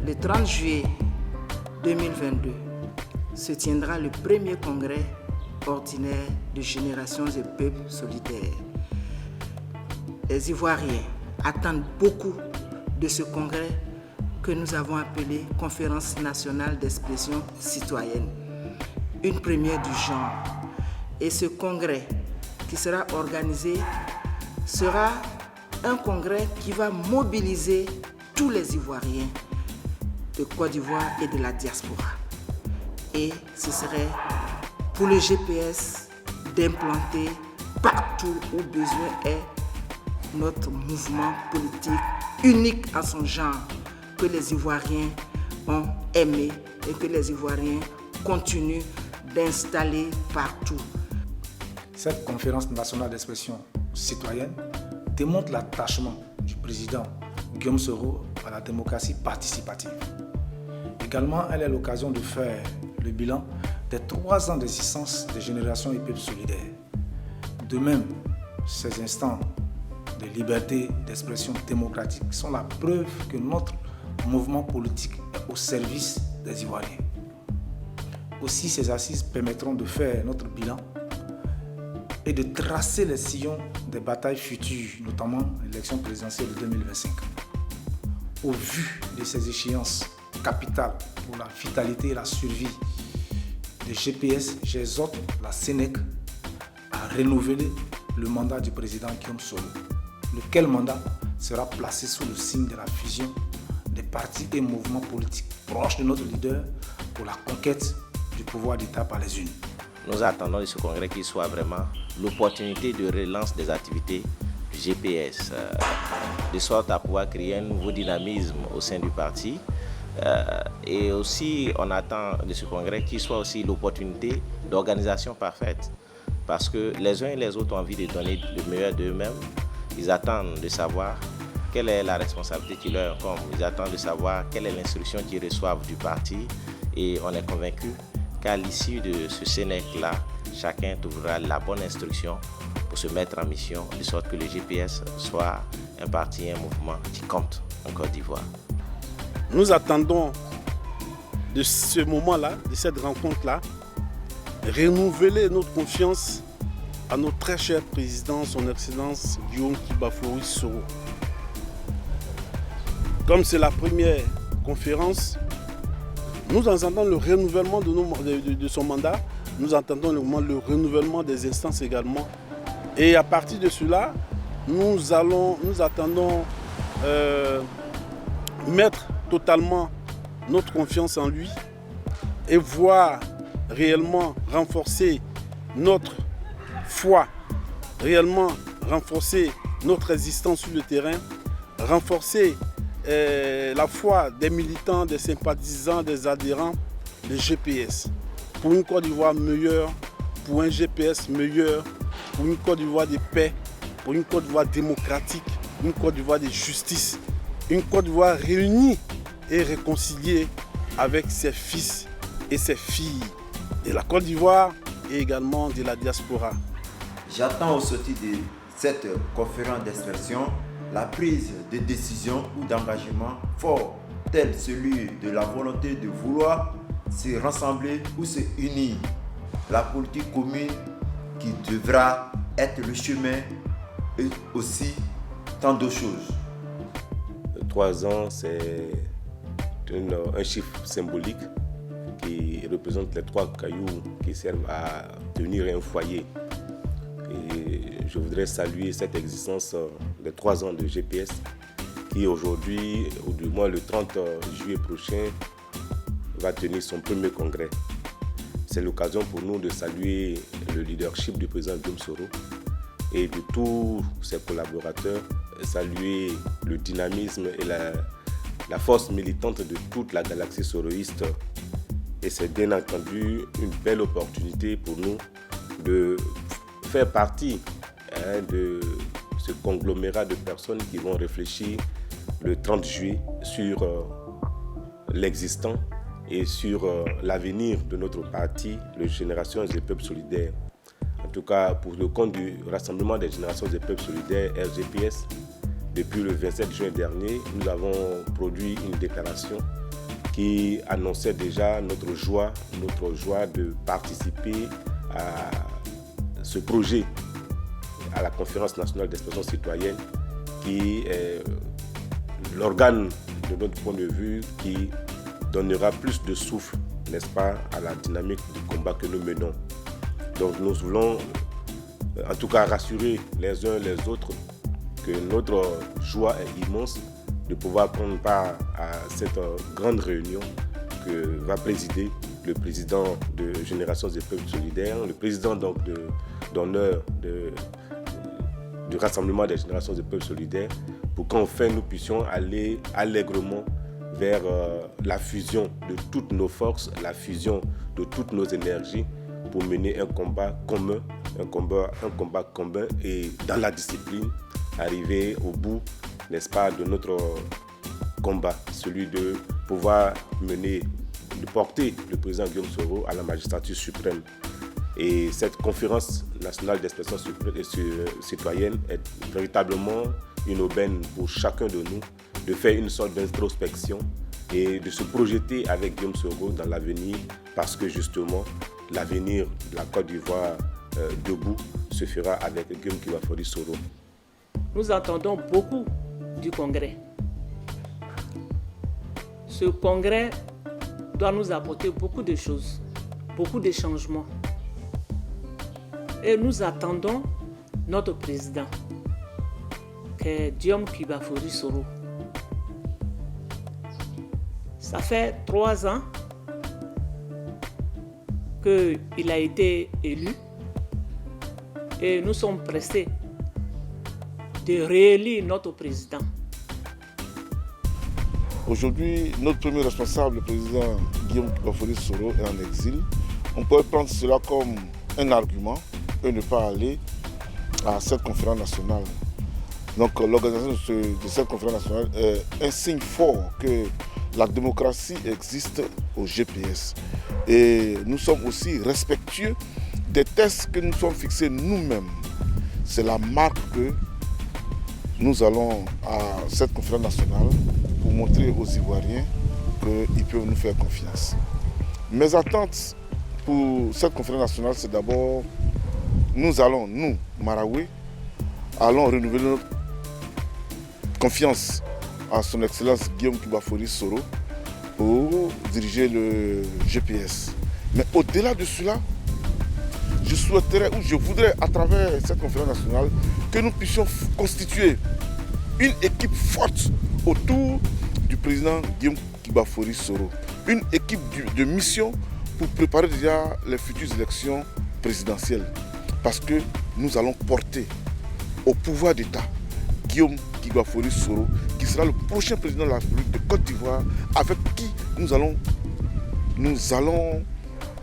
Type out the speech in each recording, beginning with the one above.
le 30 juillet 2022 se tiendra le premier congrès ordinaire de Générations et Peuples solidaires. Les Ivoiriens attendent beaucoup de ce congrès que nous avons appelé Conférence nationale d'expression citoyenne, une première du genre. Et ce congrès qui sera organisé sera un congrès qui va mobiliser tous les Ivoiriens de Côte d'Ivoire et de la diaspora. Et ce serait pour le GPS d'implanter partout où besoin est notre mouvement politique unique en son genre que les Ivoiriens ont aimé et que les Ivoiriens continuent d'installer partout. Cette conférence nationale d'expression citoyenne démontre l'attachement du président Guillaume Soro à la démocratie participative. Également, elle est l'occasion de faire le bilan des 3 ans d'existence des Générations et Peuples solidaires. De même, ces instants de liberté d'expression démocratique sont la preuve que notre mouvement politique est au service des Ivoiriens. Aussi, ces assises permettront de faire notre bilan et de tracer les sillons des batailles futures, notamment l'élection présidentielle de 2025. Au vu de ces échéances capitales pour la vitalité et la survie de GPS, j'exhorte la Sénèque à renouveler le mandat du président Guillaume Soro, lequel mandat sera placé sous le signe de la fusion des partis et mouvements politiques proches de notre leader pour la conquête du pouvoir d'État par les unes. Nous attendons de ce congrès qu'il soit vraiment l'opportunité de relance des activités du GPS, de sorte à pouvoir créer un nouveau dynamisme au sein du parti. Et aussi, on attend de ce congrès qu'il soit aussi l'opportunité d'organisation parfaite. Parce que les uns et les autres ont envie de donner le meilleur d'eux-mêmes. Ils attendent de savoir quelle est la responsabilité qui leur incombe. Ils attendent de savoir quelle est l'instruction qu'ils reçoivent du parti. Et on est convaincu qu'à l'issue de ce Sénèque-là, chacun trouvera la bonne instruction pour se mettre en mission, de sorte que le GPS soit un parti, un mouvement qui compte en Côte d'Ivoire. Nous attendons de ce moment-là, de cette rencontre-là, renouveler notre confiance à notre très cher président, son Excellence Guillaume Kiba-Floris Soro. Comme c'est la première conférence, nous attendons le renouvellement de son mandat, nous attendons le renouvellement des instances également. Et à partir de cela, nous attendons mettre totalement notre confiance en lui et voir réellement renforcer notre foi, réellement renforcer notre résistance sur le terrain, renforcer la foi des militants, des sympathisants, des adhérents des GPS pour une Côte d'Ivoire meilleure, pour un GPS meilleur, pour une Côte d'Ivoire de paix, pour une Côte d'Ivoire démocratique, une Côte d'Ivoire de justice, une Côte d'Ivoire réunie et réconciliée avec ses fils et ses filles de la Côte d'Ivoire et également de la diaspora. J'attends au sortir de cette conférence d'expression la prise de décision ou d'engagement fort, tel celui de la volonté de vouloir se rassembler ou se unir. La politique commune qui devra être le chemin et aussi tant d'autres choses. 3 ans, c'est un chiffre symbolique qui représente les 3 cailloux qui servent à tenir un foyer. Et je voudrais saluer cette existence des 3 ans de GPS qui aujourd'hui, ou du moins le 30 juillet prochain, va tenir son premier congrès. C'est l'occasion pour nous de saluer le leadership du président Guillaume Soro et de tous ses collaborateurs, saluer le dynamisme et la force militante de toute la galaxie soroïste. Et c'est bien entendu une belle opportunité pour nous de faire partie de ce conglomérat de personnes qui vont réfléchir le 30 juillet sur l'existant et sur l'avenir de notre parti, les Générations et Peuples solidaires. En tout cas, pour le compte du Rassemblement des Générations et Peuples solidaires, RGPS, depuis le 27 juin dernier, nous avons produit une déclaration qui annonçait déjà notre joie de participer à ce projet, à la Conférence nationale d'expression citoyenne, qui est l'organe de notre point de vue qui donnera plus de souffle, n'est-ce pas, à la dynamique du combat que nous menons. Donc nous voulons en tout cas rassurer les uns les autres que notre joie est immense de pouvoir prendre part à cette grande réunion que va présider le président de Générations et Peuples Solidaires, le président donc d'honneur du Rassemblement des Générations et Peuples Solidaires, pour qu'enfin nous puissions aller allègrement vers la fusion de toutes nos forces, la fusion de toutes nos énergies pour mener un combat commun, et dans la discipline, arriver au bout, n'est-ce pas, de notre combat, celui de pouvoir de porter le président Guillaume Soro à la magistrature suprême. Et cette conférence nationale d'expression citoyenne est véritablement une aubaine pour chacun de nous de faire une sorte d'introspection et de se projeter avec Guillaume Soro dans l'avenir, parce que justement l'avenir de la Côte d'Ivoire debout se fera avec Guillaume Kibafori Soro. Nous attendons beaucoup du Congrès. Ce Congrès doit nous apporter beaucoup de choses, beaucoup de changements. Et nous attendons notre président, qui est Guillaume Kibafori Soro. Ça fait 3 ans qu'il a été élu et nous sommes pressés de réélire notre président. Aujourd'hui, notre premier responsable, le président Guillaume Kibafori Soro, est en exil. On peut prendre cela comme un argument et ne pas aller à cette conférence nationale. Donc l'organisation de cette conférence nationale est un signe fort que la démocratie existe au GPS. Et nous sommes aussi respectueux des tests que nous sommes fixés nous-mêmes. C'est la marque que nous allons à cette conférence nationale pour montrer aux Ivoiriens qu'ils peuvent nous faire confiance. Mes attentes pour cette conférence nationale, c'est d'abord, nous, Marawi, allons renouveler notre confiance à son Excellence Guillaume Kibafori Soro pour diriger le GPS. Mais au-delà de cela, je voudrais, à travers cette conférence nationale, que nous puissions constituer une équipe forte autour du président Guillaume Kibafori Soro. Une équipe de mission pour préparer déjà les futures élections présidentielles. Parce que nous allons porter au pouvoir d'État Guillaume Kibafori Soro, qui sera le prochain président de la République de Côte d'Ivoire, avec qui nous allons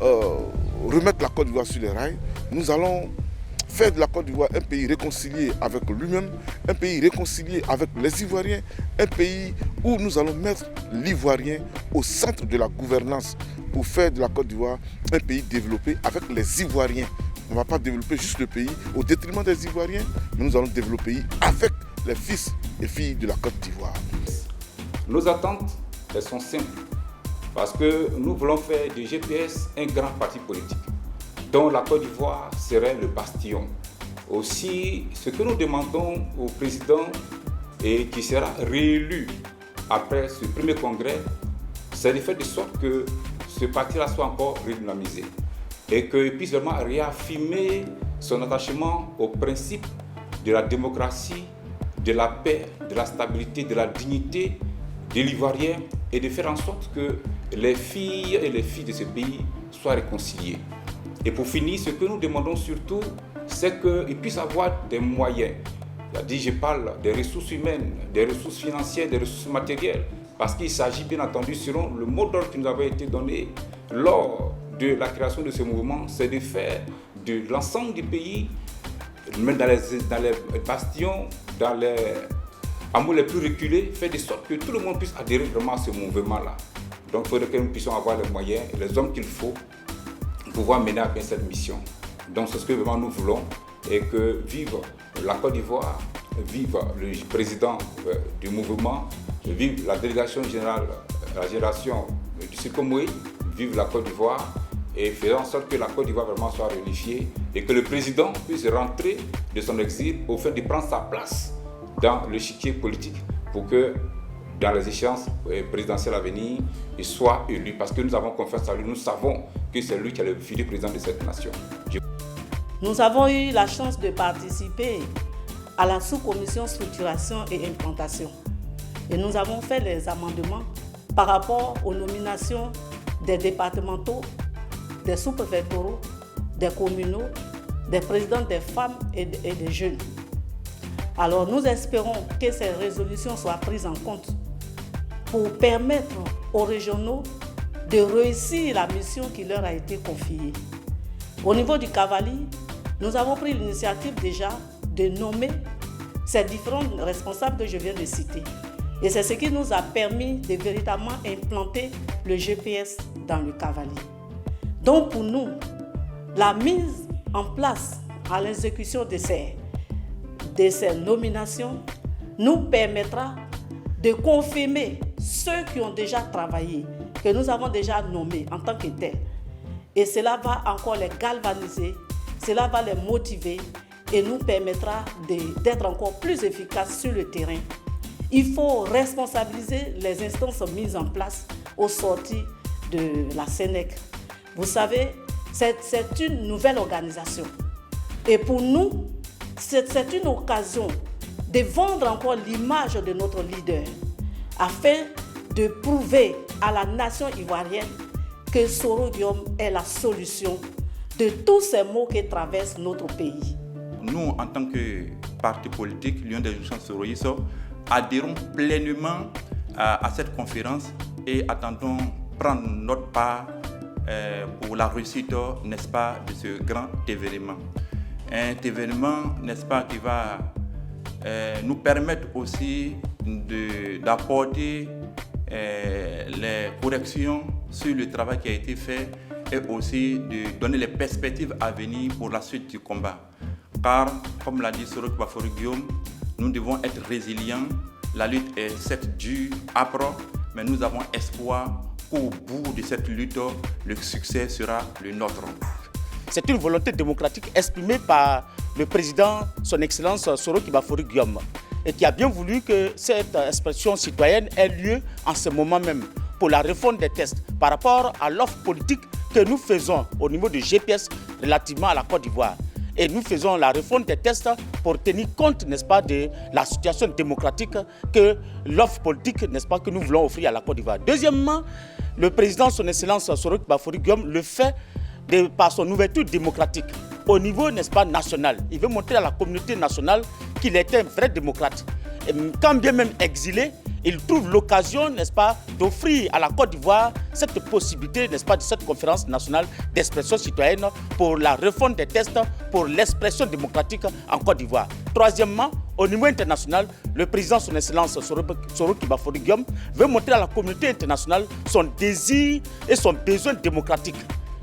remettre la Côte d'Ivoire sur les rails. Nous allons faire de la Côte d'Ivoire un pays réconcilié avec lui-même, un pays réconcilié avec les Ivoiriens, un pays où nous allons mettre l'Ivoirien au centre de la gouvernance pour faire de la Côte d'Ivoire un pays développé avec les Ivoiriens. On ne va pas développer juste le pays au détriment des Ivoiriens, mais nous allons développer le pays avec les fils et filles de la Côte d'Ivoire. Nos attentes, elles sont simples, parce que nous voulons faire du GPS un grand parti politique, dont la Côte d'Ivoire serait le bastion. Aussi, ce que nous demandons au président et qui sera réélu après ce premier congrès, c'est de faire de sorte que ce parti-là soit encore redynamisé et qu'il puisse vraiment réaffirmer son attachement au principe de la démocratie, de la paix, de la stabilité, de la dignité de l'Ivoirien et de faire en sorte que les filles et les filles de ce pays soient réconciliées. Et pour finir, ce que nous demandons surtout, c'est qu'ils puissent avoir des moyens. Je parle des ressources humaines, des ressources financières, des ressources matérielles, parce qu'il s'agit bien entendu, selon le mot d'ordre qui nous avait été donné lors de la création de ce mouvement, c'est de faire de l'ensemble du pays, même dans les bastions, dans les hameaux les plus reculés, faire de sorte que tout le monde puisse adhérer vraiment à ce mouvement-là. Donc il faudrait que nous puissions avoir les moyens et les hommes qu'il faut pour pouvoir mener à bien cette mission. Donc c'est ce que vraiment nous voulons, et que vive la Côte d'Ivoire, vive le président du mouvement, vive la délégation générale, la génération du Sikomoé, vive la Côte d'Ivoire, et faisons en sorte que la Côte d'Ivoire vraiment soit réunifiée et que le président puisse rentrer de son exil au fait de prendre sa place dans l'échiquier politique pour que dans les échéances présidentielles à venir, il soit élu. Parce que nous avons confiance en lui, nous savons que c'est lui qui est le futur président de cette nation. Nous avons eu la chance de participer à la sous-commission structuration et implantation. Et nous avons fait les amendements par rapport aux nominations des départementaux, des sous-préfectoraux, des communaux, des présidents des femmes et des jeunes. Alors nous espérons que ces résolutions soient prises en compte pour permettre aux régionaux de réussir la mission qui leur a été confiée. Au niveau du Cavali, nous avons pris l'initiative déjà de nommer ces différents responsables que je viens de citer. Et c'est ce qui nous a permis de véritablement implanter le GPS dans le Cavali. Donc pour nous, la mise en place à l'exécution de ces nominations nous permettra de confirmer ceux qui ont déjà travaillé, que nous avons déjà nommés en tant que tels. Et cela va encore les galvaniser, cela va les motiver et nous permettra d'être encore plus efficaces sur le terrain. Il faut responsabiliser les instances mises en place au sortir de la Sénèque. Vous savez, c'est une nouvelle organisation. Et pour nous, c'est une occasion de vendre encore l'image de notre leader afin de prouver à la nation ivoirienne que Soro Guillaume est la solution de tous ces maux qui traversent notre pays. Nous, en tant que parti politique, l'Union des Justices Soro Yiso, adhérons pleinement à cette conférence et attendons prendre notre part pour la réussite, n'est-ce pas, de ce grand événement. Un événement, n'est-ce pas, qui va nous permettre aussi d'apporter les corrections sur le travail qui a été fait et aussi de donner les perspectives à venir pour la suite du combat. Car, comme l'a dit Soro Kibafori Guillaume, nous devons être résilients. La lutte est certes dure, âpre, mais nous avons espoir qu'au bout de cette lutte, le succès sera le nôtre. C'est une volonté démocratique exprimée par le président, son Excellence Soro Kibafori Guillaume, et qui a bien voulu que cette expression citoyenne ait lieu en ce moment même pour la réforme des tests par rapport à l'offre politique que nous faisons au niveau du GPS relativement à la Côte d'Ivoire. Et nous faisons la réforme des tests pour tenir compte, n'est-ce pas, de la situation démocratique que l'offre politique, n'est-ce pas, que nous voulons offrir à la Côte d'Ivoire. Deuxièmement, le président, son Excellence Soro Kibafori Guillaume, le fait par son ouverture démocratique au niveau, n'est-ce pas, national. Il veut montrer à la communauté nationale qu'il est un vrai démocrate. Et quand bien même exilé, il trouve l'occasion, n'est-ce pas, d'offrir à la Côte d'Ivoire cette possibilité, n'est-ce pas, de cette conférence nationale d'expression citoyenne pour la réforme des tests, pour l'expression démocratique en Côte d'Ivoire. Troisièmement, au niveau international, le président, son Excellence Soro Kibafori Guillaume, veut montrer à la communauté internationale son désir et son besoin démocratique.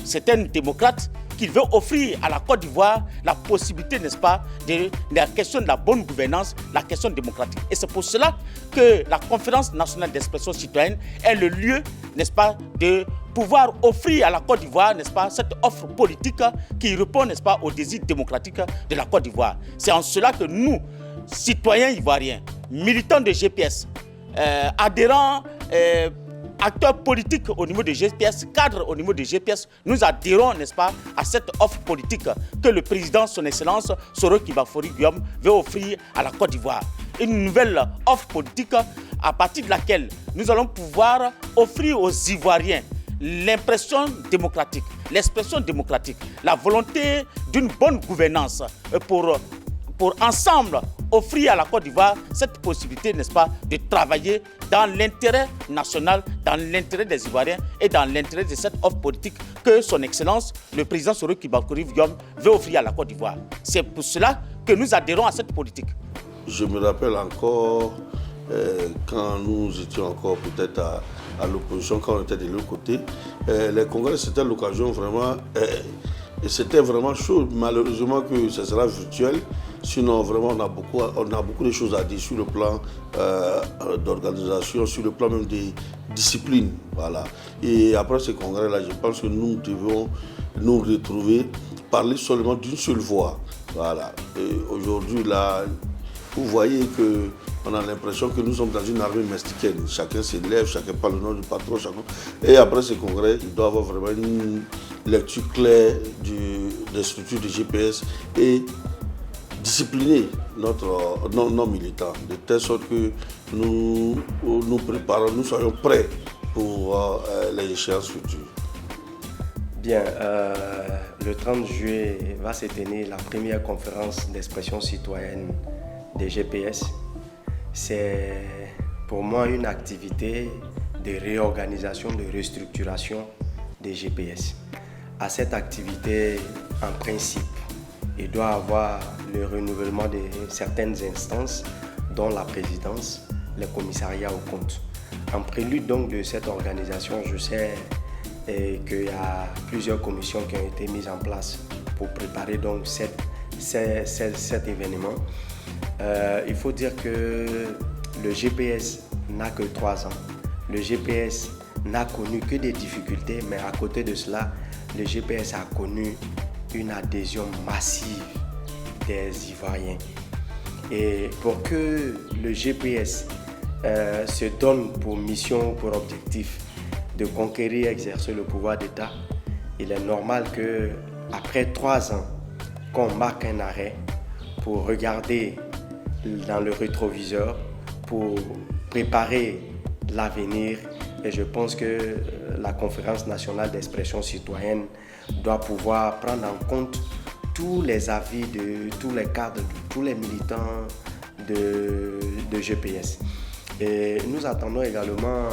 C'est un démocrate qui veut offrir à la Côte d'Ivoire la possibilité, n'est-ce pas, de la question de la bonne gouvernance, la question démocratique. Et c'est pour cela que la conférence nationale d'expression citoyenne est le lieu, n'est-ce pas, de pouvoir offrir à la Côte d'Ivoire, n'est-ce pas, cette offre politique qui répond, n'est-ce pas, aux désirs démocratiques de la Côte d'Ivoire. C'est en cela que nous, citoyens ivoiriens, militants de GPS, adhérents, acteurs politiques au niveau de GPS, cadres au niveau de GPS, nous adhérons, n'est-ce pas, à cette offre politique que le président, son Excellence Soro Kibafori Guillaume, veut offrir à la Côte d'Ivoire. Une nouvelle offre politique à partir de laquelle nous allons pouvoir offrir aux Ivoiriens l'impression démocratique, l'expression démocratique, la volonté d'une bonne gouvernance pour ensemble offrir à la Côte d'Ivoire cette possibilité, n'est-ce pas, de travailler dans l'intérêt national, dans l'intérêt des Ivoiriens et dans l'intérêt de cette offre politique que son Excellence, le président Soro Kibafori Guillaume, veut offrir à la Côte d'Ivoire. C'est pour cela que nous adhérons à cette politique. Je me rappelle encore quand nous étions encore peut-être à l'opposition, quand on était de l'autre côté, les congrès, c'était l'occasion vraiment Et c'était vraiment chaud. Malheureusement que ce sera virtuel. Sinon, vraiment, on a beaucoup de choses à dire sur le plan d'organisation, sur le plan même des disciplines. Voilà. Et après ce congrès-là, je pense que nous devons nous retrouver, parler seulement d'une seule voix. Voilà. Et aujourd'hui, là, vous voyez qu'on a l'impression que nous sommes dans une armée mexicaine. Chacun s'élève, chacun parle le nom du patron. Et après ce congrès, il doit avoir vraiment une lecture claire des structures du GPS et discipliner nos militants, de telle sorte que nous préparons, nous soyons prêts pour les échéances futures. Bien, le 30 juillet va se tenir la première conférence d'expression citoyenne des GPS. C'est pour moi une activité de réorganisation, de restructuration des GPS. À cette activité, en principe, il doit avoir le renouvellement de certaines instances, dont la présidence, le commissariat aux comptes. En prélude donc de cette organisation, je sais qu'il y a plusieurs commissions qui ont été mises en place pour préparer donc cet événement. Il faut dire que le GPS n'a que 3 ans. Le GPS n'a connu que des difficultés, mais à côté de cela, le GPS a connu une adhésion massive des Ivoiriens. Et pour que le GPS se donne pour mission, pour objectif de conquérir et exercer le pouvoir d'État, il est normal qu'après 3 ans, qu'on marque un arrêt pour regarder dans le rétroviseur, pour préparer l'avenir. Et je pense que la Conférence nationale d'expression citoyenne doit pouvoir prendre en compte tous les avis de tous les cadres, de tous les militants de GPS. Et nous attendons également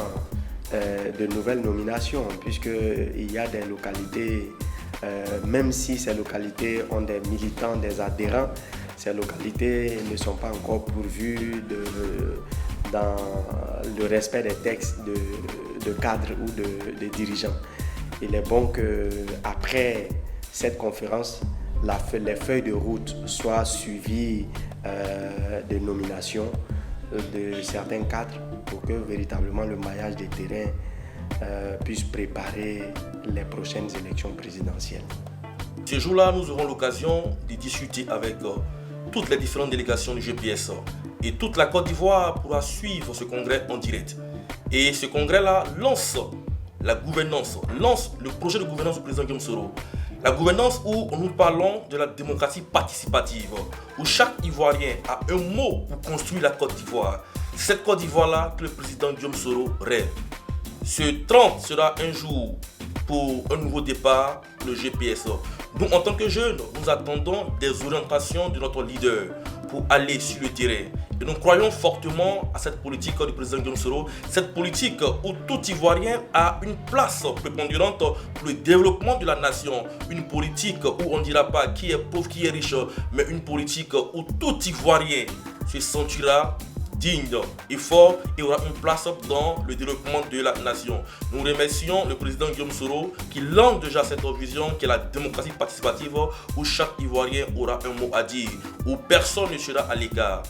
de nouvelles nominations, puisqu'il y a des localités, même si ces localités ont des militants, des adhérents, ces localités ne sont pas encore pourvues dans le respect des textes de cadres ou de dirigeants. Il est bon qu'après cette conférence, les feuilles de route soient suivies des nominations de certains cadres pour que véritablement le maillage des terrains puisse préparer les prochaines élections présidentielles. Ce jour-là, nous aurons l'occasion de discuter avec toutes les différentes délégations du GPS et toute la Côte d'Ivoire pourra suivre ce congrès en direct. Et ce congrès-là lance la gouvernance, lance le projet de gouvernance du président Guillaume Soro. La gouvernance où nous parlons de la démocratie participative, où chaque Ivoirien a un mot pour construire la Côte d'Ivoire. C'est cette Côte d'Ivoire-là que le président Guillaume Soro rêve. Ce 30 sera un jour pour un nouveau départ pour le GPS. Nous, en tant que jeunes, nous attendons des orientations de notre leader pour aller sur le terrain. Et nous croyons fortement à cette politique du président Guillaume Soro, cette politique où tout Ivoirien a une place prépondérante pour le développement de la nation. Une politique où on ne dira pas qui est pauvre, qui est riche, mais une politique où tout Ivoirien se sentira digne et fort et aura une place dans le développement de la nation. Nous remercions le président Guillaume Soro qui lance déjà cette vision qui est la démocratie participative où chaque Ivoirien aura un mot à dire, où personne ne sera à l'écart.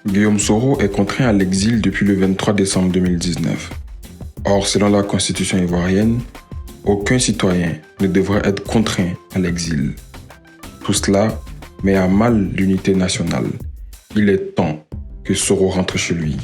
Guillaume Soro est contraint à l'exil depuis le 23 décembre 2019. Or, selon la constitution ivoirienne, aucun citoyen ne devrait être contraint à l'exil. Tout cela met à mal l'unité nationale. Il est temps que Soro rentre chez lui.